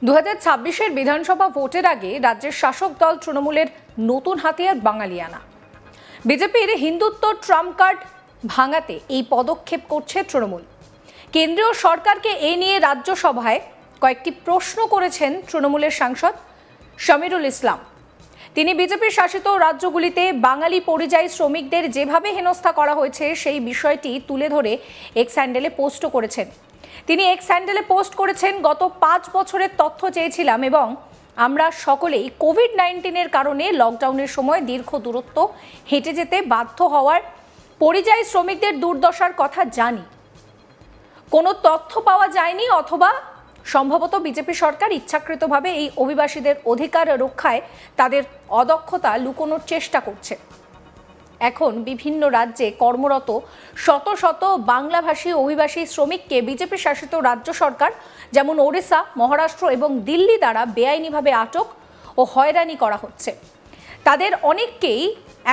2026-এর বিধানসভা ভোটের আগে রাজ্যের শাসক দল তৃণমূলের নতুন হাতিয়ার বাঙালিয়ানা। বিজেপির হিন্দুত্ব ট্রাম্প কার্ড ভাঙাতে এই পদক্ষেপ করছে তৃণমূল। কেন্দ্রীয় সরকারকে এ নিয়ে রাজ্যসভায় কয়েকটি প্রশ্ন করেছেন তৃণমূলের সাংসদ শামিরুল ইসলাম। তিনি বিজেপির শাসিত রাজ্যগুলিতে বাঙালি পরিযায়ী শ্রমিকদের যেভাবে হেনস্থা করা হয়েছে সেই বিষয়টি তুলে ধরে এক্স হ্যান্ডেলে পোস্ট করেছেন। তিনি এক্স হ্যান্ডেলে পোস্ট করেছেন, গত 5 বছরের তথ্য চেয়েছিলাম এবং আমরা সকলেই কোভিড-19-এর কারণে লকডাউনের সময় দীর্ঘ দূরত্ব হেঁটে যেতে বাধ্য হওয়ার পরিযায়ী শ্রমিকদের দুর্দশার কথা জানি। কোনো তথ্য পাওয়া যায়নি, অথবা সম্ভবত বিজেপি সরকার ইচ্ছাকৃতভাবে এই অভিবাসীদের অধিকার রক্ষায় তাদের অদক্ষতা লুকোনোর চেষ্টা করছে। এখন বিভিন্ন রাজ্যে কর্মরত শত শত বাংলাভাষী অভিবাসী শ্রমিককে বিজেপি শাসিত রাজ্য সরকার যেমন ওড়িশা, মহারাষ্ট্র এবং দিল্লি দ্বারা বেআইনিভাবে আটক ও হয়রানি করা হচ্ছে। তাদের অনেককেই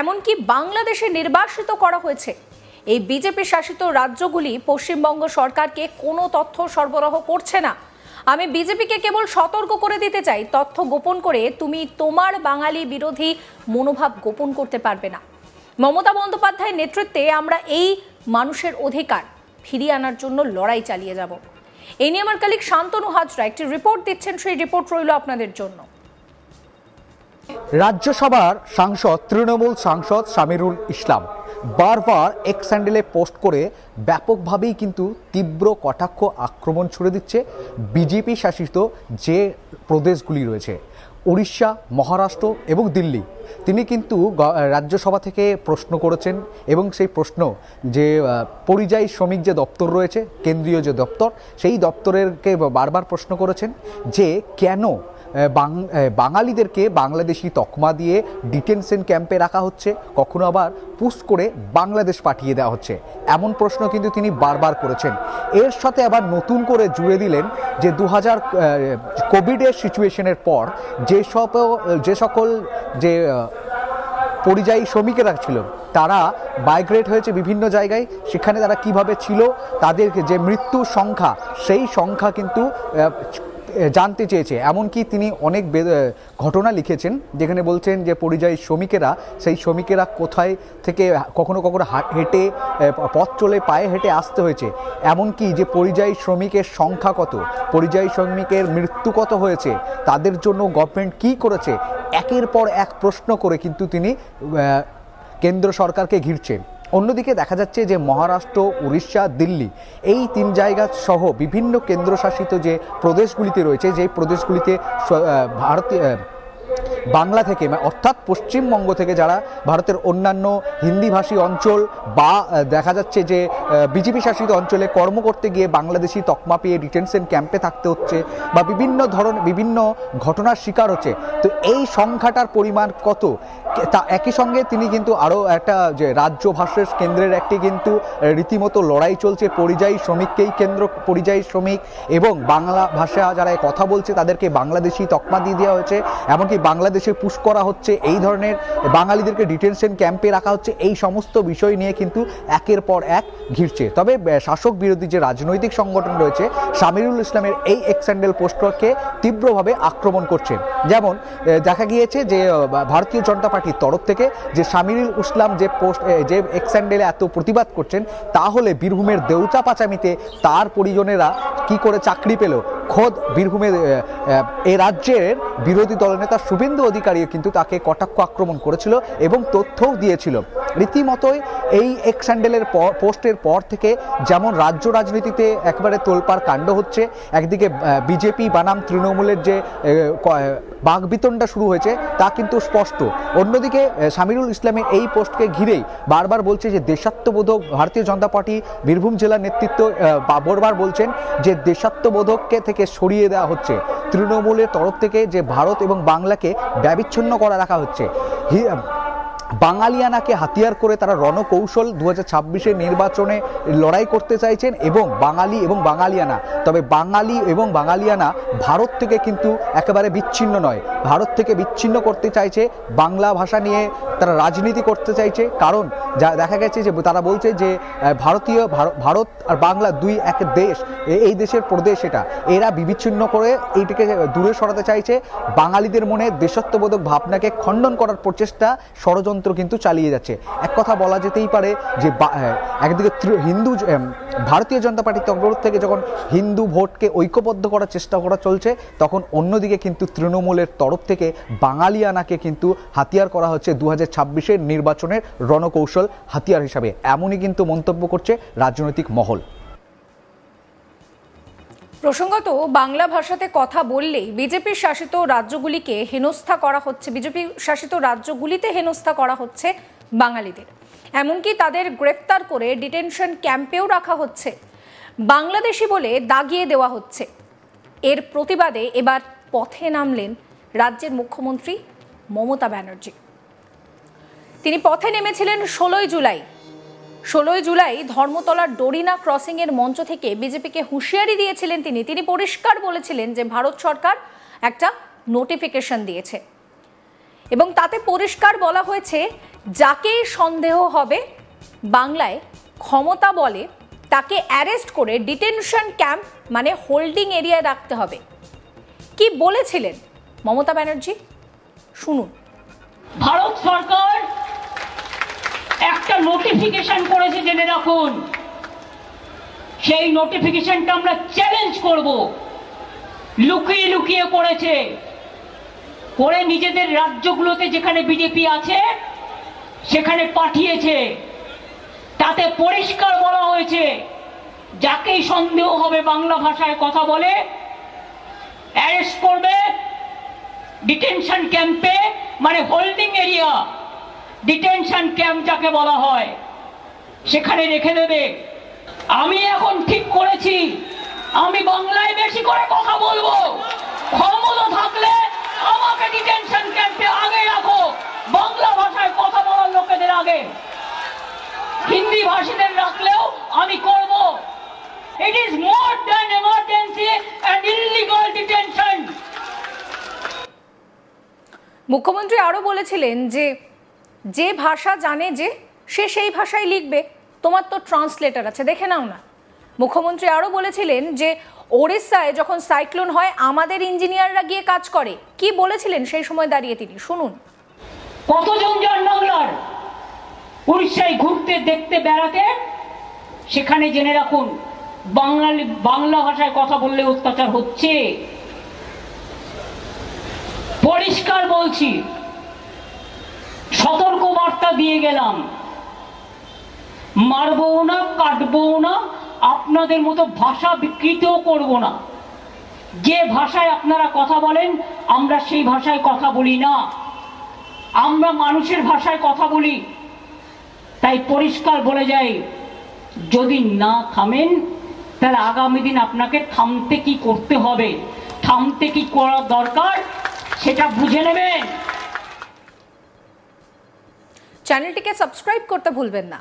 এমনকি বাংলাদেশে নির্বাসিত করা হয়েছে। এই বিজেপি শাসিত রাজ্যগুলি পশ্চিমবঙ্গ সরকারকে কোনো তথ্য সরবরাহ করছে না। আমি বিজেপিকে কেবল সতর্ক করে দিতে চাই, তথ্য গোপন করে তুমি তোমার বাঙালি বিরোধী মনোভাব গোপন করতে পারবে না। মমতা বন্দ্যোপাধ্যায়ের নেতৃত্বে আমরা এই মানুষের অধিকার ফিরিয়ে আনার জন্য লড়াই চালিয়ে যাব। এই নিয়ে আমার কলিগ শান্তনু হাজরা একটি রিপোর্ট দিচ্ছেন, সেই রিপোর্ট রইল আপনাদের জন্য। রাজ্যসভার সাংসদ তৃণমূল সাংসদ শামিরুল ইসলাম বারবার এক্স হ্যান্ডেলে পোস্ট করে ব্যাপকভাবেই কিন্তু তীব্র কটাক্ষ আক্রমণ ছুড়ে দিচ্ছে বিজেপি শাসিত যে প্রদেশগুলি রয়েছে, উড়িষ্যা, মহারাষ্ট্র এবং দিল্লি। তিনি কিন্তু রাজ্যসভা থেকে প্রশ্ন করেছেন এবং সেই প্রশ্ন যে পরিযায়ী শ্রমিক যে দপ্তর রয়েছে, কেন্দ্রীয় যে দপ্তর, সেই দপ্তরেরকে বারবার প্রশ্ন করেছেন যে কেন বাঙালিদেরকে বাংলাদেশি তকমা দিয়ে ডিটেনশন ক্যাম্পে রাখা হচ্ছে, কখনো আবার পুশ করে বাংলাদেশ পাঠিয়ে দেওয়া হচ্ছে। এমন প্রশ্ন কিন্তু তিনি বারবার করেছেন। এর সাথে আবার নতুন করে জুড়ে দিলেন যে 2000 কোভিডের সিচুয়েশনের পর যে সকল যে পরিযায়ী শ্রমিকেরা ছিল তারা মাইগ্রেট হয়েছে বিভিন্ন জায়গায়, সেখানে তারা কিভাবে ছিল, তাদের যে মৃত্যুর সংখ্যা সেই সংখ্যা কিন্তু জানতে চেয়েছে। এমনকি তিনি অনেক ঘটনা লিখেছেন যেখানে বলছেন যে পরিযায়ী শ্রমিকেরা, সেই শ্রমিকেরা কোথায় থেকে কখনো কখনো হেঁটে পথ চলে পায়ে হেঁটে আসতে হয়েছে, এমনকি যে পরিযায়ী শ্রমিকের সংখ্যা কত, পরিযায়ী শ্রমিকের মৃত্যু কত হয়েছে, তাদের জন্য গভর্নমেন্ট কী করেছে, একের পর এক প্রশ্ন করে কিন্তু তিনি কেন্দ্র সরকারকে ঘিরছেন। অন্যদিকে দেখা যাচ্ছে যে মহারাষ্ট্র, উড়িষ্যা, দিল্লি এই 3 জায়গা সহ বিভিন্ন কেন্দ্রশাসিত যে প্রদেশগুলিতে রয়েছে, যেই প্রদেশগুলিতে বাংলা থেকে অর্থাৎ পশ্চিমবঙ্গ থেকে যারা ভারতের অন্যান্য হিন্দিভাষী অঞ্চল বা দেখা যাচ্ছে যে বিজেপি শাসিত অঞ্চলে কর্ম করতে গিয়ে বাংলাদেশি তকমা পেয়ে ডিটেনশন ক্যাম্পে থাকতে হচ্ছে বা বিভিন্ন ঘটনার শিকার হচ্ছে, তো এই সংখ্যাটার পরিমাণ কত, তা একই সঙ্গে তিনি কিন্তু আরও একটা যে রাজ্য ভার্সেস কেন্দ্রের একটি কিন্তু রীতিমতো লড়াই চলছে। পরিযায়ী শ্রমিককেই কেন্দ্র, পরিযায়ী শ্রমিক এবং বাংলা ভাষা যারা কথা বলছে তাদেরকে বাংলাদেশি তকমা দিয়ে দেওয়া হয়েছে, এমনকি বাংলাদেশে পুশ করা হচ্ছে, এই ধরনের বাঙালিদেরকে ডিটেনশন ক্যাম্পে রাখা হচ্ছে। এই সমস্ত বিষয় নিয়ে কিন্তু একের পর এক ঘিরছে। তবে শাসক বিরোধী যে রাজনৈতিক সংগঠন রয়েছে শামিরুল ইসলামের এই এক্স হ্যান্ডেল পোস্টকে তীব্রভাবে আক্রমণ করছেন। যেমন দেখা গিয়েছে যে ভারতীয় জনতা পার্টির তরফ থেকে যে শামিরুল ইসলাম যে এক্স হ্যান্ডেলে এত প্রতিবাদ করছেন, তাহলে বীরভূমের দেউচা পাচামিতে তার পরিজনেরা কি করে চাকরি পেল, খোদ বীরভূমের এ রাজ্যের বিরোধী দলনেতা শুভেন্দু অধিকারী কিন্তু তাকে কটাক্ষ আক্রমণ করেছিল এবং তথ্যও দিয়েছিল। রীতিমতোই এই এক্স হ্যান্ডেলের পোস্টের পর থেকে যেমন রাজ্য রাজনীতিতে একবারে তোলপাড় কাণ্ড হচ্ছে, একদিকে বিজেপি বানাম তৃণমূলের যে বাকবিতণ্ডা শুরু হয়েছে তা কিন্তু স্পষ্ট। অন্যদিকে শামিরুল ইসলামের এই পোস্টকে ঘিরেই বারবার বলছে যে দেশাত্মবোধক, ভারতীয় জনতা পার্টি বীরভূম জেলার নেতৃত্ব বারবার বলছেন যে দেশাত্মবোধককে থেকে সরিয়ে দেওয়া হচ্ছে, তৃণমূলের তরফ থেকে যে ভারত এবং বাংলাকে ব্যবিচ্ছিন্ন করা রাখা হচ্ছে। বাঙালিয়ানাকে হাতিয়ার করে তারা রণকৌশল 2026-এর নির্বাচনে লড়াই করতে চাইছেন, এবং বাঙালি এবং বাঙালিয়ানা, তবে বাঙালি এবং বাঙালিয়ানা ভারত থেকে কিন্তু একেবারে বিচ্ছিন্ন নয়। ভারত থেকে বিচ্ছিন্ন করতে চাইছে, বাংলা ভাষা নিয়ে তারা রাজনীতি করতে চাইছে, কারণ যা দেখা গেছে যে তারা বলছে যে ভারত আর বাংলা দুই এক দেশ, এই দেশের প্রদেশ এটা, এরা বিচ্ছিন্ন করে এইটাকে দূরে সরাতে চাইছে। বাঙালিদের মনে দেশত্ববোধক ভাবনাকে খণ্ডন করার প্রচেষ্টা, ষড়যন্ত্র কিন্তু চালিয়ে যাচ্ছে। এক কথা বলা যেতেই পারে যে একদিকে হিন্দু ভারতীয় জনতা পার্টির তরফ থেকে যখন হিন্দু ভোটকে ঐক্যবদ্ধ করার চেষ্টা করা চলছে, তখন অন্যদিকে কিন্তু তৃণমূলের তরফ থেকে বাঙালিয়ানাকে কিন্তু হাতিয়ার করা হচ্ছে 2026-এর নির্বাচনের রণকৌশল হাতিয়ার হিসাবে, এমনই কিন্তু মন্তব্য করছে রাজনৈতিক মহল। প্রসঙ্গত, বাংলা ভাষাতে কথা বললেই বিজেপি শাসিত রাজ্যগুলিকে হেনস্থা করা হচ্ছে, বিজেপি শাসিত রাজ্যগুলিতে হেনস্থা করা হচ্ছে বাঙালিদের, এমনকি তাদের গ্রেফতার করে ডিটেনশন ক্যাম্পেও রাখা হচ্ছে, বাংলাদেশি বলে দাগিয়ে দেওয়া হচ্ছে। এর প্রতিবাদে এবার পথে নামলেন রাজ্যের মুখ্যমন্ত্রী মমতা ব্যানার্জি। তিনি পথে নেমেছিলেন 16ই জুলাই ধর্মতলার ডোরিনা ক্রসিং এর মঞ্চ থেকে বিজেপিকে হুঁশিয়ারি দিয়েছিলেন তিনি পরিষ্কার বলেছিলেন যে ভারত সরকার একটা নোটিফিকেশন দিয়েছে এবং তাতে পরিষ্কার বলা হয়েছে যাকেই সন্দেহ হবে বাংলায় ক্ষমতা বলে তাকে অ্যারেস্ট করে ডিটেনশন ক্যাম্প মানে হোল্ডিং এরিয়ায় রাখতে হবে। কি বলেছিলেন মমতা ব্যানার্জি, শুনুন। ভারত সরকার একটা নোটিফিকেশন করেছে, জেনে রাখুন। সেই নোটিফিকেশনটা আমরা চ্যালেঞ্জ করব। লুকিয়ে লুকিয়ে করেছে, করে নিজেদের রাজ্যগুলোতে যেখানে বিজেপি আছে সেখানে পাঠিয়েছে। তাতে পরিষ্কার বলা হয়েছে যাকেই সন্দেহ হবে বাংলা ভাষায় কথা বলে অ্যারেস্ট করবে ডিটেনশন ক্যাম্পে, মানে হোল্ডিং এরিয়া, ডিটেনশন ক্যাম্প যাকে বলা হয়, সেখানে রেখে দেবে। আমি এখন ঠিক করেছি আমি বাংলায় বেশি করে কথা বলবো। ক্ষমতা থাকলে আমাকে ডিটেনশন ক্যাম্পে আগে রাখো, বাংলা ভাষায় কথা বলার লোকেদের আগে। হিন্দি ভাষীদের রাখলেও আমি করব। It is more than emergency and illegal detention. মুখ্যমন্ত্রী আরো বলেছিলেন যে ভাষা জানে যে সে সেই ভাষায় লিখবে, তোমার তো ট্রান্সলেটর আছে, দেখে নাও না। মুখ্যমন্ত্রী আরো বলেছিলেন যে ওড়িশায় যখন সাইক্লোন হয় আমাদের ইঞ্জিনিয়াররা গিয়ে কাজ করে। কি বলেছিলেন সেই সময় দাঁড়িয়ে তিনি, শুনুন। কতজন যান বাংলার উড়িষ্যায় ঘুরতে দেখতে বেড়াতে, সেখানে জেনে রাখুন বাংলা ভাষায় কথা বললে অত্যাচার হচ্ছে। পরিষ্কার বলছি, সতর্ক বার্তা দিয়ে গেলাম, মারবো না, কাটবো না, আপনাদের মতো ভাষা বিকৃতও করব না। যে ভাষায় আপনারা কথা বলেন আমরা সেই ভাষায় কথা বলি না, আমরা মানুষের ভাষায় কথা বলি। তাই পরিষ্কার বলে যাই, যদি না থামেন তাহলে আগামী দিন আপনাকে থামতে কি করতে হবে, থামতে কি করা দরকার সেটা বুঝে নেবেন। চ্যানেলটিকে সাবস্ক্রাইব করতে ভুলবেন না।